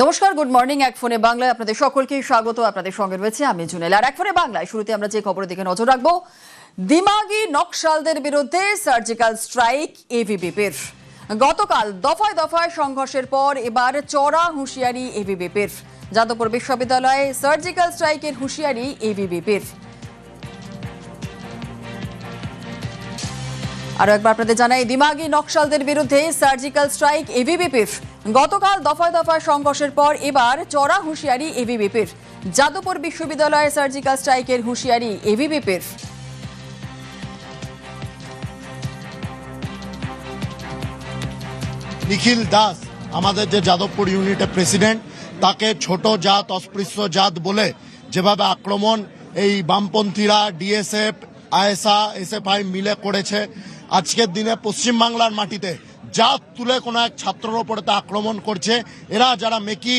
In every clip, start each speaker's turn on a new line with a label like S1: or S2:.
S1: নমস্কার, good morning. এক ফোনে বাংলায় আপনাদের সকলকে স্বাগত। আপনাদের সঙ্গে রয়েছে আমি জুনেল। আর এক ফোনে বাংলায় শুরুতে আমরা যে খবরের দিকে নজর রাখবো, দিমাগি নকশালদের বিরুদ্ধে সার্জিক্যাল স্ট্রাইক এবিভিপির। গতকাল দফায় দফায় সংঘর্ষের পর এবার চড়া হুঁশিয়ারি এবিভিপির। যাদবপুর বিশ্ববিদ্যালয়ে সার্জিক্যাল স্ট্রাইকের হুঁশিয়ারি এবিভিপির। আরো একবার আপনাদের জানাই, দিমাগি নকশালদের বিরুদ্ধে সার্জিক্যাল স্ট্রাইক এবিভিপির। গতকাল দফায় দফায় সংঘর্ষের পর এবার চড়া হুঁশিয়ারি এবিভিপির। যাদবপুর বিশ্ববিদ্যালয়ে সার্জিক্যাল স্ট্রাইকের হুঁশিয়ারি এবিভিপির।
S2: নিখিল দাস আমাদের যে যাদবপুর ইউনিটের প্রেসিডেন্ট, তাকে ছোট জাত, অস্পৃশ্য জাত বলে যেভাবে আক্রমণ এই বামপন্থীরা, ডিএসএফ, আইএসআ, এসএফআই মিলে করেছে, আজকের দিনে পশ্চিমবাংলার মাটিতে জাত তুলে কোনো এক ছাত্রের ওপরে তা আক্রমণ করছে। এরা যারা মেকি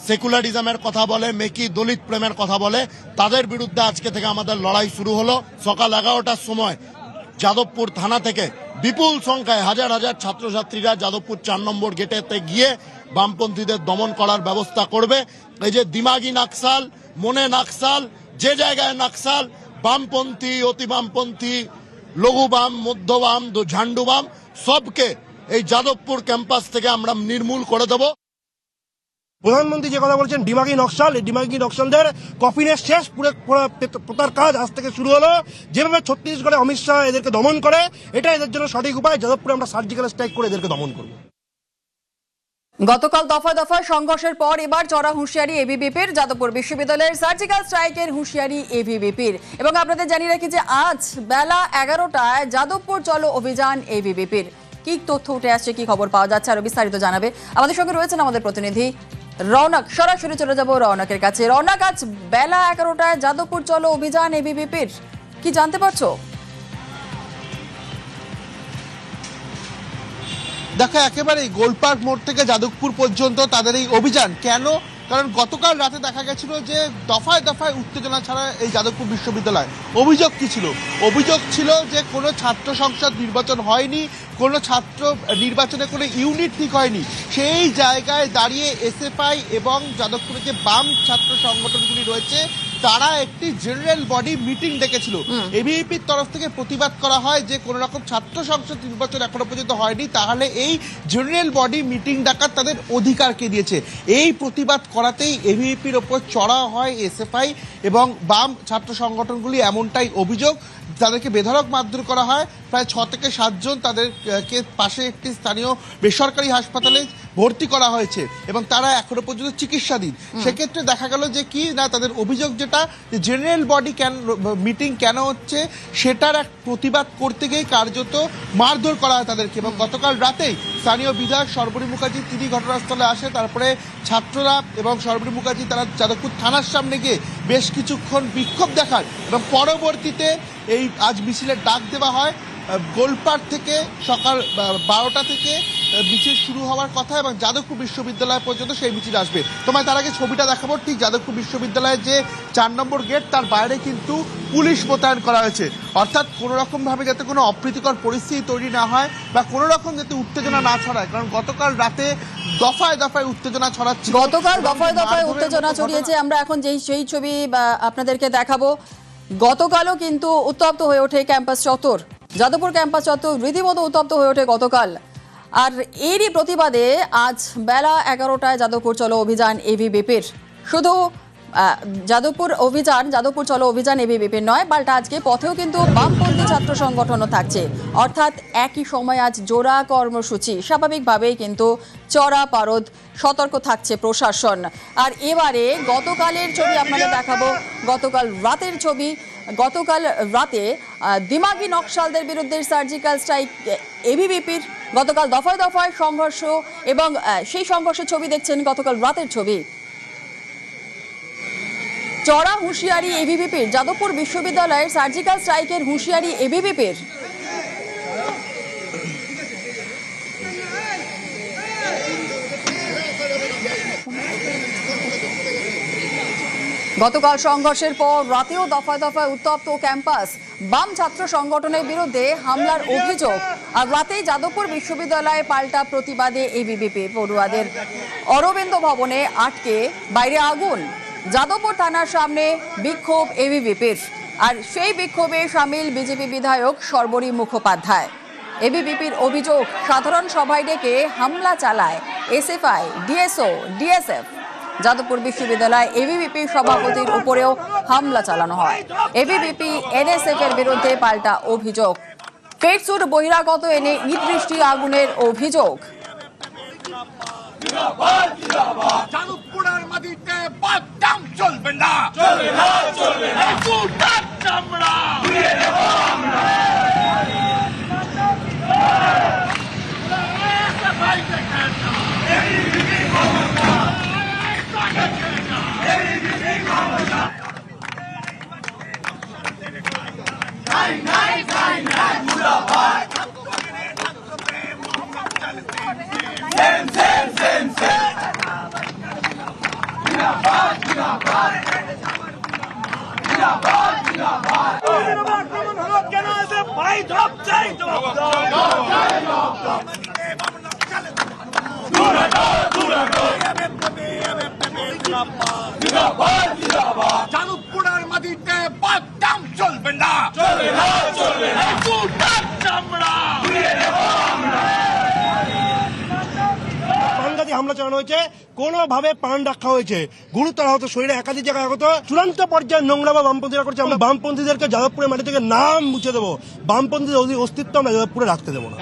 S2: সেকুলারিজমের কথা বলে, মেকি দলিত প্রেমের কথা বলে, তাদের বিরুদ্ধে আজকে থেকে আমাদের লড়াই শুরু হলো। সকাল 11টার সময় যাদবপুর থানা থেকে বিপুল সংখ্যায় হাজার হাজার ছাত্রছাত্রীরা যাদবপুর 4 নম্বর গেটেতে গিয়ে বামপন্থীদের দমন করার ব্যবস্থা করবে। এই যে দিমাগি নাকসাল, মনে নাকসাল, যে জায়গায় নাকসাল, বামপন্থী, অতি বামপন্থী, লঘু বাম, মধ্য বাম, ঝান্ডু বাম, সবকে এই যাদবপুর ক্যাম্পাস থেকে আমরা নির্মূল করে দেব।
S3: প্রধানমন্ত্রী যে কথা বলছেন, ডিমাগি নকশাল, এই ডিমাগি নকশালদের কফিনের শেষ পোতার কাজ আজ থেকে শুরু হলো। যেভাবে ছত্তিশগড়ে অমিত শাহ এদেরকে দমন করে, এটা এদের জন্য সঠিক উপায়। যাদবপুরে আমরা সার্জিক্যাল স্ট্রাইক করে এদেরকে দমন করব।
S1: গতকাল দফায় দফায় সংঘর্ষের পর এবার চড়া হুঁশিয়ারি এবিভিপির। যাদবপুর বিশ্ববিদ্যালয়ের সার্জিক্যাল স্ট্রাইকের হুঁশিয়ারি এবিভিপির। এবং আপনাদের জানিয়ে রাখি যে আজ বেলা 11টায় যাদবপুর চলো অভিযান এবিভিপির। কি তথ্য উঠে আসছে, কি খবর পাওয়া যাচ্ছে, আরো বিস্তারিত জানাবে আমাদের সঙ্গে রয়েছেন আমাদের প্রতিনিধি রৌনক। সরাসরি চলে যাব রৌনকের কাছে। রৌনক, আজ বেলা 11টায় যাদবপুর চলো অভিযান এবিভিপির, কি জানতে পারছো?
S4: দেখো, একেবারেই গোলপার্ক মোড় থেকে যাদবপুর পর্যন্ত তাদের এই অভিযান কেন? কারণ গতকাল রাতে দেখা গেছিল যে দফায় দফায় উত্তেজনা ছাড়া এই যাদবপুর বিশ্ববিদ্যালয়। অভিযোগ কি ছিল? অভিযোগ ছিল যে কোনো ছাত্র সংসদ নির্বাচন হয়নি, কোনো ছাত্র নির্বাচনে কোনো ইউনিট ঠিক হয়নি। সেই জায়গায় দাঁড়িয়ে এসএফআই এবং যাদবপুরে যে বাম ছাত্র সংগঠনগুলি রয়েছে, তারা একটি জেনারেল বডি মিটিং ডেকেছিল। এবিভিপির তরফ থেকে প্রতিবাদ করা হয় যে কোনো রকম ছাত্র সংসদ নির্বাচন এখনো পর্যন্ত হয়নি, তাহলে এই জেনারেল বডি মিটিং ডাকার তাদের অধিকারকে দিয়েছে। এই প্রতিবাদ করাতেই এবিভিপির ওপর চড়া হয় এসএফআই এবং বাম ছাত্র সংগঠনগুলি, এমনটাই অভিযোগ। তাদেরকে বেধড়ক মারধর করা হয়। প্রায় 6 থেকে 7 জন তাদেরকে পাশে একটি স্থানীয় বেসরকারি হাসপাতালে ভর্তি করা হয়েছে এবং তারা এখনো পর্যন্ত চিকিৎসাধীন। সেক্ষেত্রে দেখা গেল যে কি না, তাদের অভিযোগ যেটা জেনারেল বডি মিটিং কেন হচ্ছে, সেটার এক প্রতিবাদ করতে গিয়ে কার্যত মারধর করা হয় তাদেরকে। এবং গতকাল রাতেই স্থানীয় বিধায়ক সর্বরী মুখার্জি তিনি ঘটনাস্থলে আসে। তারপরে ছাত্ররা এবং সর্বরী মুখার্জি তারা যাদবপুর থানার সামনে গিয়ে বেশ কিছুক্ষণ বিক্ষোভ দেখান এবং পরবর্তীতে এই আজ মিছিলের ডাক দেওয়া হয়। গোলপার্ক থেকে সকাল 12টা থেকে মিছিল শুরু হওয়ার কথা এবং যাদবপুর বিশ্ববিদ্যালয় পর্যন্ত সেই মিছিল আসবে। তোমায় তার আগে ছবিটা দেখাবো। ঠিক যাদবপুর বিশ্ববিদ্যালয়ের যে 4 নম্বর গেট, তার বাইরে কিন্তু পুলিশ মোতায়েন করা হয়েছে। অর্থাৎ কোনো রকমভাবে যাতে কোনো অপ্রীতিকর পরিস্থিতি তৈরি না হয় বা কোনো রকম যাতে উত্তেজনা না ছড়ায়, কারণ গতকাল রাতে দফায় দফায় উত্তেজনা ছড়াচ্ছে।
S1: গতকাল দফায় দফায় উত্তেজনা ছড়িয়েছে। আমরা এখন সেই ছবি আপনাদেরকে দেখাবো। গতকালও কিন্তু উত্তপ্ত হয়ে ওঠে ক্যাম্পাস চত্বর। যাদবপুর ক্যাম্পাস চত্বর রীতিমতো উত্তপ্ত হয়ে ওঠে গতকাল। আর এরই প্রতিবাদে আজ বেলা 11টায় যাদবপুর চলো অভিযান এবিভিপির। শুধু যাদবপুর চলো অভিযান এবিভিপির নয়, পাল্টা আজকে পথেও কিন্তু বামপন্থী ছাত্র সংগঠনও থাকছে। অর্থাৎ একই সময় আজ জোড়া কর্মসূচি। স্বাভাবিকভাবেই কিন্তু চড়া পারদ, সতর্ক থাকছে প্রশাসন। আর এবারে গতকালের ছবি আপনাদের দেখাবো, গতকাল রাতের ছবি। গতকাল রাতে দিমাগি নকশালদের বিরুদ্ধে সার্জিক্যাল স্ট্রাইক এবিভিপির। গতকাল দফায় দফায় সংঘর্ষ এবং সেই সংঘর্ষের ছবি দেখছেন, গতকাল রাতের ছবি। চড়া হুঁশিয়ারি এবিভিপির। যাদবপুর বিশ্ববিদ্যালয়ের সার্জিক্যাল স্ট্রাইকের হুঁশিয়ারি এবিভিপির। গতকাল সংঘর্ষের পর রাতেও দফায় দফায় উত্তপ্ত ক্যাম্পাস। বাম ছাত্র সংগঠনের বিরুদ্ধে হামলার অভিযোগ। আর রাতেই যাদবপুর বিশ্ববিদ্যালয়ে পাল্টা প্রতিবাদে এবিভিপি পড়ুয়াদের অরবিন্দ ভবনে আটকে বাইরে আগুন। যাদবপুর থানার সামনে বিক্ষোভ এবিভিপির, আর সেই বিক্ষোভে সামিল বিজেপি বিধায়ক সর্বরী মুখোপাধ্যায়। এবিভিপির অভিযোগ, সাধারণ সভায় ডেকে হামলা চালায় এসএফআই, ডিএসও, ডিএসএফ। যাদবপুর বিশ্ববিদ্যালয় এবিভিপি সভাপতির উপরেও হামলা চালানো হয়। এবিভিপি এনএসএফ এর বিরুদ্ধে পাল্টা অভিযোগ। পেটসুর বহিরাগত এনে ইট বৃষ্টি আগুনের অভিযোগ।
S5: যাদবপুরের মাটিতে বাদাম চলবে না, চলবে না, চলবে না। জুতার চামড়া উড়িয়ে দেব আমরা। যাদবপুরের মাটিতে বাদাম চলবে না, চলবে না, চলবে না। জুতার চামড়া উড়িয়ে দেব আমরা।
S3: প্রাণঘাতী হামলা চালানো হয়েছে, কোনোভাবে প্রাণ রক্ষা হয়েছে, গুরুতর আহত, শরীরে একাধিক জায়গায় আহত। চূড়ান্ত পর্যায়ে নোংরা বা বামপন্থীরা করছে। আমরা বামপন্থীদেরকে যাদবপুরের মাটি থেকে নাম মুছে দেবো, বামপন্থীদের অস্তিত্ব আমরা যাদবপুরে রাখতে দেবো না।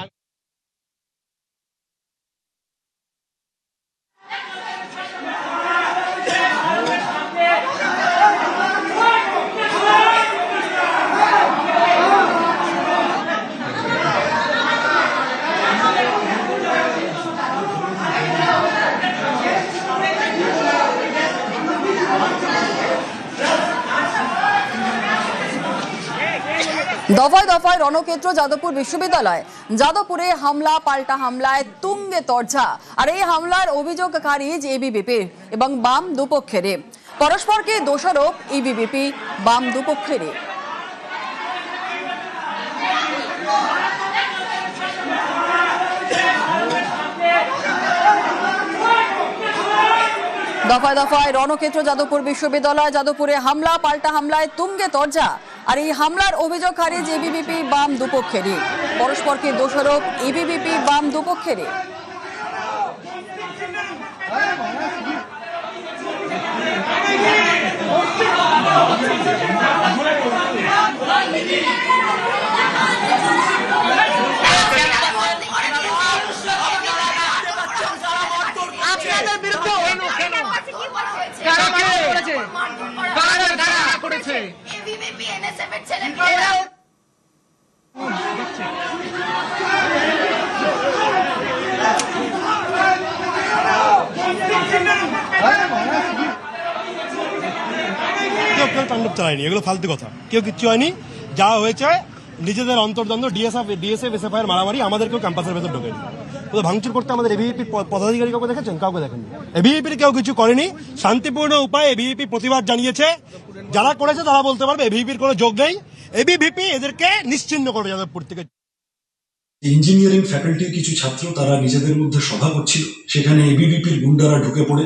S1: দফায় দফায় রণক্ষেত্র যাদবপুর বিশ্ববিদ্যালয়। যাদবপুরে হামলা পাল্টা হামলায় তুঙ্গে তর্জা। আর এই হামলার অভিযোগ খারিজ এবিভিপি এবং বাম দুপক্ষের। পরস্পরকে দোষারোপ এবিভিপি বাম দুপক্ষের। দফায় দফায় রণক্ষেত্র যাদবপুর বিশ্ববিদ্যালয়। যাদবপুরে হামলা পাল্টা হামলায় তুঙ্গে তর্জা। আর এই হামলার অভিযোগ খারিজ এবিভিপি বাম দুপক্ষেরই। পরস্পরকে দোষারোপ এবিভিপি বাম দুপক্ষেরই।
S3: কেউ তাণ্ডব চালায়নি, এগুলো ফালতু কথা। কেউ কিচ্ছু হয়নি, যা হয়েছে নিজেদের অন্তর্দ্বন্দ্ব, ডিএসএফ এসএফআই এর মারামারি। আমাদেরকেও ক্যাম্পাসের ভেতর ঢোকেনি। তো ভাঙচুর করতে আমাদের এবিভিপির পদাধিকারী কাউকে দেখেছেন? কাউকে দেখেননি। এবিভিপির কেউ কিছু করেনি, শান্তিপূর্ণ উপায়ে এবিভিপি প্রতিবাদ জানিয়েছে। যারা করেছে তারা বলতে পারবে এবিভিপির কোনো যোগ নেই। এবিভিপি এদেরকে নিশ্চিহ্ন করবে যাদবপুর থেকে।
S6: ইঞ্জিনিয়ারিং ফ্যাকাল্টির কিছু ছাত্র তারা নিজেদের মধ্যে সভা করছিল, সেখানে এবিভিপির গুন্ডারা ঢুকে পড়ে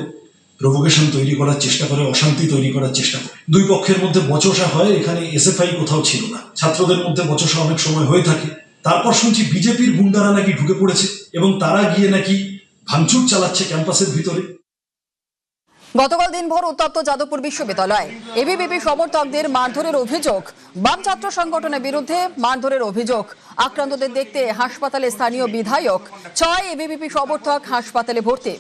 S6: প্রভোকেশন তৈরি করার চেষ্টা করে, অশান্তি তৈরি করার চেষ্টা করে। দুই পক্ষের মধ্যে বচসা হয়। এখানে এসএফআই কোথাও ছিল না, ছাত্রদের মধ্যে বচসা অনেক সময় হয়ে থাকে। তারপর শুনছি বিজেপির গুন্ডারা নাকি ঢুকে পড়েছে এবং তারা গিয়ে নাকি ভাঙচুর চালাচ্ছে ক্যাম্পাসের ভিতরে।
S1: গতকাল দিনভর উত্তপ্ত যাদবপুর বিশ্ববিদ্যালয়। এবিভিপি সমর্থকদের মারধরের অভিযোগ। বাম ছাত্র সংগঠনের বিরুদ্ধে মারধরের অভিযোগ। আক্রান্তদের দেখতে হাসপাতালে স্থানীয় বিধায়ক। 6 এবিভিপি সমর্থক হাসপাতালে ভর্তি।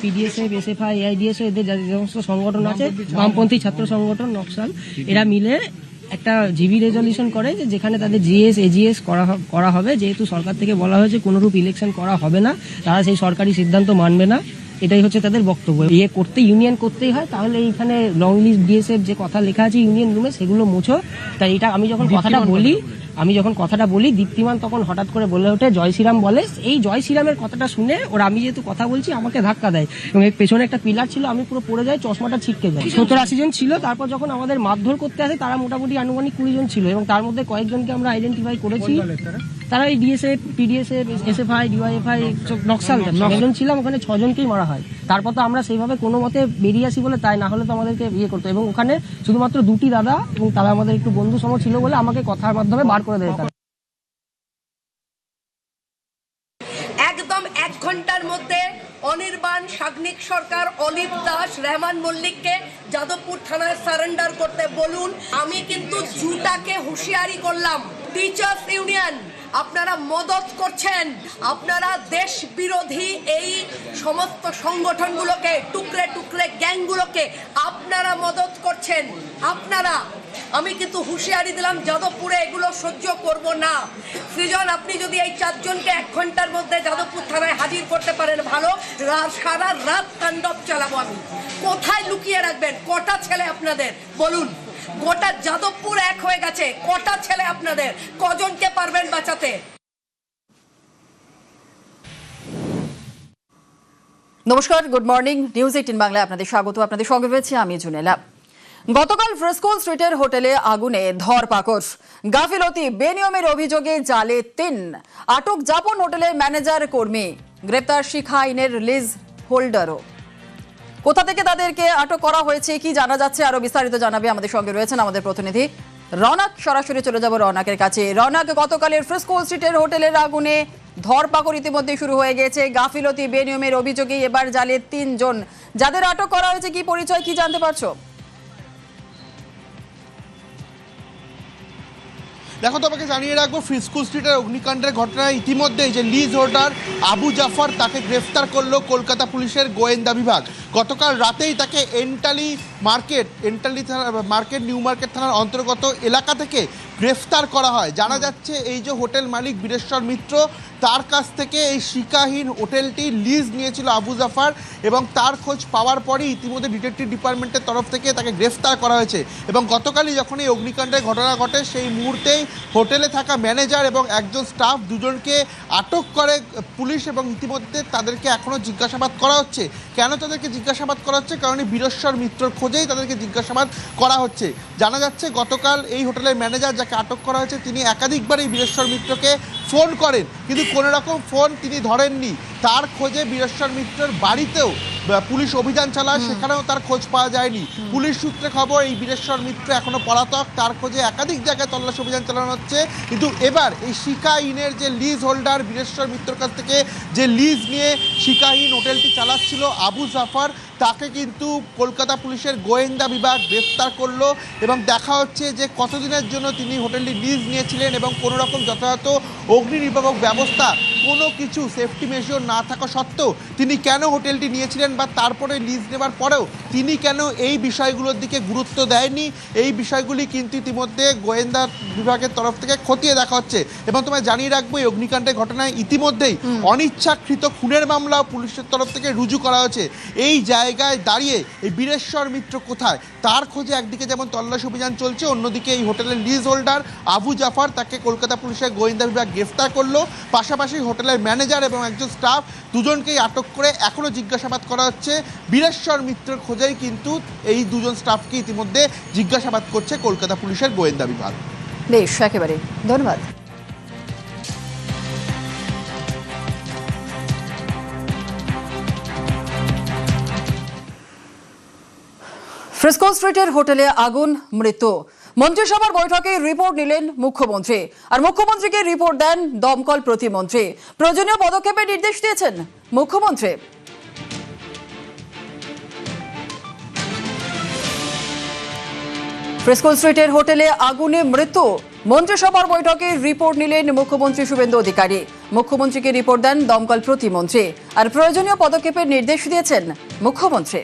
S7: পিডিএসএফ, এসএফআই, এআইডিএসও এদের যে সমস্ত সংগঠন আছে, বামপন্থী ছাত্র সংগঠন নকশাল, এরা মিলে একটা জিবি রেজলিউশন করে যে যেখানে তাদের জিএস এজিএস করা হবে। যেহেতু সরকার থেকে বলা হয়েছে কোনোরূপ ইলেকশন করা হবে না, তারা সেই সরকারি সিদ্ধান্ত মানবে না। এটাই হচ্ছে তাদের বক্তব্য। ইউনিয়ন করতেই হয়, তাহলে এইখানে লং লিস্ট ডিএসএফ যে কথা লেখা আছে ইউনিয়ন রুমে, সেগুলো মুছো। তাই এটা আমি যখন কথাটা বলি আমি যখন কথাটা বলি দীপ্তিমান তখন হঠাৎ করে বলে ওঠে জয় শ্রীরাম বলে। এই জয় শ্রীরামের কথাটা শুনে ওরা আমি যেহেতু কথা বলছি আমাকে ধাক্কা দেয় এবং এর পেছনে একটা পিলার ছিল, আমি পুরো পড়ে যাই, চশমাটা ছিটকে যায়। 70-80 জন ছিল। তারপর যখন আমাদের মারধর করতে আসে তারা মোটামুটি আনুমানিক 20 জন ছিল এবং তার মধ্যে কয়েকজনকে আমরা আইডেন্টিফাই করেছি। তারা এই ডিএসএফ, পিডিএসএফ, এসএফআই, ডিওয়াইএফআই, নকশাল জন ছিলাম, ওখানে 6 জনকেই মারা হয়। তারপর তো আমরা সেইভাবে কোনো মতে বেরিয়ে আসি বলে, তাই না হলে তো আমাদেরকে বিয়ে করতো। এবং ওখানে শুধুমাত্র 2টি দাদা এবং তারা আমাদের একটু বন্ধু সম ছিল বলে আমাকে কথার মাধ্যমে বার করে দেয়।
S8: একদম 1 ঘন্টার মধ্যে অনির্বাণ, সাগ্নিক সরকার, অলিভ দাস, রহমান মল্লিককে যাদবপুর থানায় সারেন্ডার করতে বলুন। আমি কিন্তু জুটাকে হুঁশিয়ারি করলাম, টিচার্স ইউনিয়ন আপনারা মদত করছেন, আপনারা দেশ বিরোধী এই সমস্ত সংগঠনগুলোকে, টুকরে টুকরে গ্যাংগুলোকে আপনারা মদত করছেন। আপনারা, আমি কিন্তু হুঁশিয়ারি দিলাম যাদবপুরে এগুলো সহ্য করব না। সৃজন, আপনি যদি এই 4 জনকে 1 ঘন্টার মধ্যে যাদবপুর থানায় হাজির করতে পারেন ভালো, সারা রাত তাণ্ডব চালাবো আমি। কোথায় লুকিয়ে রাখবেন? কটা ছেলে আপনাদের বলুন? গোটা যাদবপুর এক হয়ে গেছে, কটা ছেলে আপনাদের? কজনকে পারবেন বাঁচাতে?
S1: নমস্কার, গুড মর্নিং, নিউজ 18 বাংলায় আপনাদের স্বাগত। আপনাদের সঙ্গে রয়েছে আমি জুনেলা। গতকাল ফ্রেস্কো স্ট্রিটের হোটেলে আগুনে ধরপাকড়, গাফিলতি, বেনিয়মের অভিযোগে জালে 3, আটক জাপন হোটেলের ম্যানেজার কর্মী, গ্রেপ্তার শিখা আইনের লিজ হোল্ডারও। কোথা থেকে তাদেরকে আটক করা হয়েছে, কি জানা যাচ্ছে, আরো বিস্তারিত জানাবে আমাদের সঙ্গে রয়েছেন আমাদের প্রতিনিধি রৌনক। সরাসরি চলে যাব রৌনকের কাছে। রৌনক, গতকালের ফ্রেস্কো স্ট্রিটের হোটেলের আগুনে ধরপাকড় ইতিমধ্যে শুরু হয়ে গেছে, গাফিলতি, বেনিয়মের অভিযোগে এবার জালে 3 জন। যাদের আটক করা হয়েছে কি পরিচয়, কি জানতে পারছো?
S4: দেখো, তোমাকে জানিয়ে রাখবো, ফ্রিস্কো স্ট্রিটের অগ্নিকাণ্ডের ঘটনায় ইতিমধ্যেই যে লিজ হোল্ডার আবু জাফর, তাকে গ্রেফতার করলো কলকাতা পুলিশের গোয়েন্দা বিভাগ। গতকাল রাতেই তাকে এন্টালি মার্কেট, নিউ মার্কেট থানার অন্তর্গত এলাকা থেকে গ্রেফতার করা হয়। জানা যাচ্ছে এই যে হোটেল মালিক বীরেশ্বর মিত্র, তার কাছ থেকে এই শিকাহীন হোটেলটি লিজ নিয়েছিল আবু জাফর এবং তার খোঁজ পাওয়ার পরেই ইতিমধ্যে ডিটেকটিভ ডিপার্টমেন্টের তরফ থেকে তাকে গ্রেফতার করা হয়েছে। এবং গতকালই যখন এই অগ্নিকাণ্ডের ঘটনা ঘটে সেই মুহূর্তেই হোটেলে থাকা ম্যানেজার এবং একজন স্টাফ, 2 জনকে আটক করে পুলিশ এবং ইতিমধ্যে তাদেরকে এখনও জিজ্ঞাসাবাদ করা হচ্ছে। কেন তাদেরকে জিজ্ঞাসাবাদ করা হচ্ছে? কারণ এই বীরেশ্বর মিত্রর খোঁজেই তাদেরকে জিজ্ঞাসাবাদ করা হচ্ছে। জানা যাচ্ছে গতকাল এই হোটেলের ম্যানেজার যাকে আটক করা হয়েছে তিনি একাধিকবার এই বীরেশ্বর মিত্রকে ফোন করেন, কিন্তু কোনো রকম ফোন তিনি ধরেননি। তার খোঁজে বীরেশ্বর মিত্রের বাড়িতেও পুলিশ অভিযান চালায়, সেখানেও তার খোঁজ পাওয়া যায়নি। পুলিশ সূত্রে খবর এই বীরেশ্বর মিত্র এখনো পলাতক, তার খোঁজে একাধিক জায়গায় তল্লাশি অভিযান চালানো হচ্ছে। কিন্তু এবার এই শিকাহীনের যে লিজ হোল্ডার, বীরেশ্বর মিত্রের কাছ থেকে যে লিজ নিয়ে শিকাহীন হোটেলটি চালাচ্ছিল আবু জাফর, তাকে কিন্তু কলকাতা পুলিশের গোয়েন্দা বিভাগ গ্রেফতার করলো এবং দেখা হচ্ছে যে কতদিনের জন্য তিনি হোটেলটি লিজ নিয়েছিলেন এবং কোনো রকম যথাযথ অগ্নি নির্বাপক ব্যবস্থা, কোনো কিছু সেফটি মেশিওর না থাকা সত্ত্বেও তিনি কেন হোটেলটি নিয়েছিলেন বা তারপরে লিজ নেবার পরেও তিনি কেন এই বিষয়গুলোর দিকে গুরুত্ব দেয়নি, এই বিষয়গুলি কিন্তু ইতিমধ্যে গোয়েন্দা বিভাগের তরফ থেকে খতিয়ে দেখা হচ্ছে। এবং তোমায় জানিয়ে রাখবো, এই অগ্নিকাণ্ডের ঘটনায় ইতিমধ্যেই অনিচ্ছাকৃত খুনের মামলাও পুলিশের তরফ থেকে রুজু করা হয়েছে। এই জায়গায় দাঁড়িয়ে এই বীরেশ্বর মিত্র কোথায় তার খোঁজে একদিকে যেমন তল্লাশি অভিযান চলছে, অন্যদিকে এই হোটেলের লিজ হোল্ডার আবু জাফর, তাকে কলকাতা পুলিশের গোয়েন্দা বিভাগ গ্রেফতার করলো। পাশাপাশি হোটেলের ম্যানেজার এবং একজন স্টাফ, 2 জনকেই আটক করে এখনও জিজ্ঞাসাবাদ করা হচ্ছে। বীরেশ্বর মিত্রের খোঁজেই কিন্তু এই 2 জন স্টাফকে ইতিমধ্যে জিজ্ঞাসাবাদ করছে কলকাতা পুলিশের গোয়েন্দা বিভাগ।
S1: বেশ, একেবারে ধন্যবাদ। ফ্রেস্কো স্ট্রিটের হোটেলে আগুন, মৃত্যু। মন্ত্রিসভার বৈঠকে রিপোর্ট নিলেন মুখ্যমন্ত্রী, আর মুখ্যমন্ত্রীকে রিপোর্ট দেন দমকল প্রতিমন্ত্রী। প্রয়োজনীয় পদক্ষেপের নির্দেশ দিয়েছেন মুখ্যমন্ত্রী। ফ্রেস্কো স্ট্রিটের হোটেলে আগুনে মৃত্যু, মন্ত্রিসভার বৈঠকে রিপোর্ট নিলেন মুখ্যমন্ত্রী শুভেন্দু অধিকারী। মুখ্যমন্ত্রীকে রিপোর্ট দেন দমকল প্রতিমন্ত্রী, আর প্রয়োজনীয় পদক্ষেপের নির্দেশ দিয়েছেন মুখ্যমন্ত্রী।